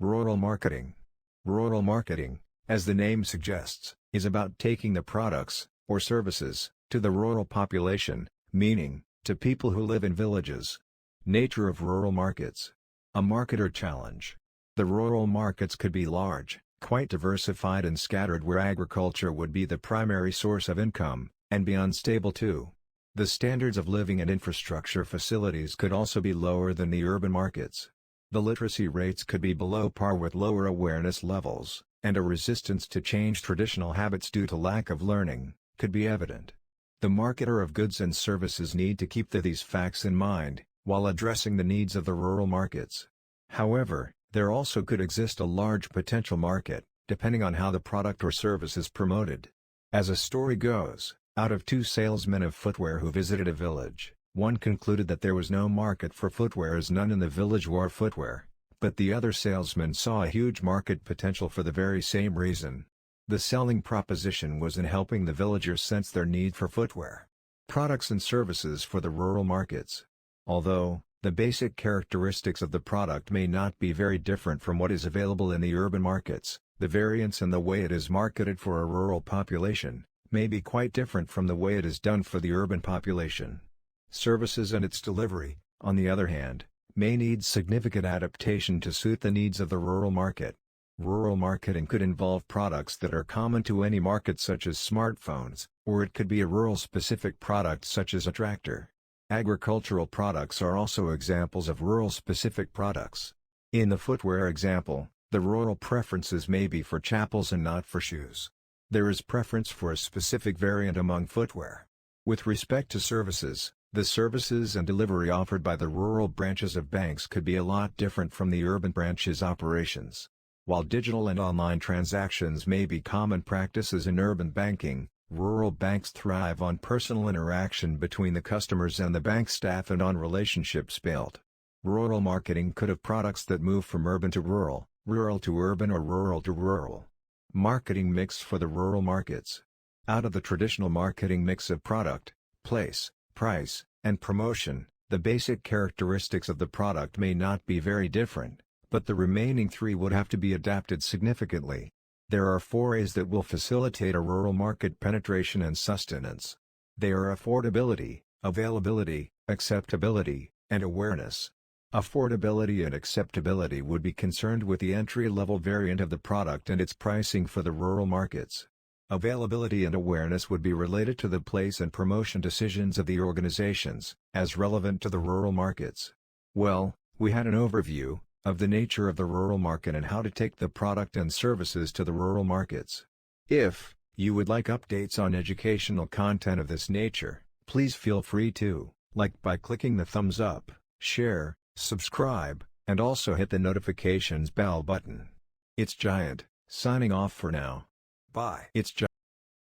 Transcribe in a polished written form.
Rural marketing. Rural marketing, as the name suggests, is about taking the products, or services, to the rural population, meaning, to people who live in villages. Nature of rural markets. A marketer challenge. The rural markets could be large, quite diversified and scattered where agriculture would be the primary source of income, and be unstable too. The standards of living and infrastructure facilities could also be lower than the urban markets. The literacy rates could be below par with lower awareness levels, and a resistance to change traditional habits due to lack of learning, could be evident. The marketer of goods and services need to keep these facts in mind, while addressing the needs of the rural markets. However, there also could exist a large potential market, depending on how the product or service is promoted. As a story goes, out of 2 salesmen of footwear who visited a village, one concluded that there was no market for footwear as none in the village wore footwear, but the other salesman saw a huge market potential for the very same reason. The selling proposition was in helping the villagers sense their need for footwear. Products and services for the rural markets. Although, the basic characteristics of the product may not be very different from what is available in the urban markets, the variance in the way it is marketed for a rural population may be quite different from the way it is done for the urban population. Services and its delivery, on the other hand, may need significant adaptation to suit the needs of the rural market. Rural marketing could involve products that are common to any market such as smartphones, or it could be a rural-specific product such as a tractor. Agricultural products are also examples of rural-specific products. In the footwear example, the rural preferences may be for chapels and not for shoes. There is preference for a specific variant among footwear. With respect to services, the services and delivery offered by the rural branches of banks could be a lot different from the urban branches' operations. While digital and online transactions may be common practices in urban banking, rural banks thrive on personal interaction between the customers and the bank staff and on relationships built. Rural marketing could have products that move from urban to rural, rural to urban or rural to rural. Marketing mix for the rural markets. Out of the traditional marketing mix of product, place, price, and promotion, the basic characteristics of the product may not be very different, but the remaining 3 would have to be adapted significantly. There are 4 A's that will facilitate a rural market penetration and sustenance. They are affordability, availability, acceptability, and awareness. Affordability and acceptability would be concerned with the entry-level variant of the product and its pricing for the rural markets. Availability and awareness would be related to the place and promotion decisions of the organizations, as relevant to the rural markets. Well, we had an overview of the nature of the rural market and how to take the product and services to the rural markets. If you would like updates on educational content of this nature, please feel free to like by clicking the thumbs up, share, subscribe, and also hit the notifications bell button. It's Giant, signing off for now. Bye. It's Giant.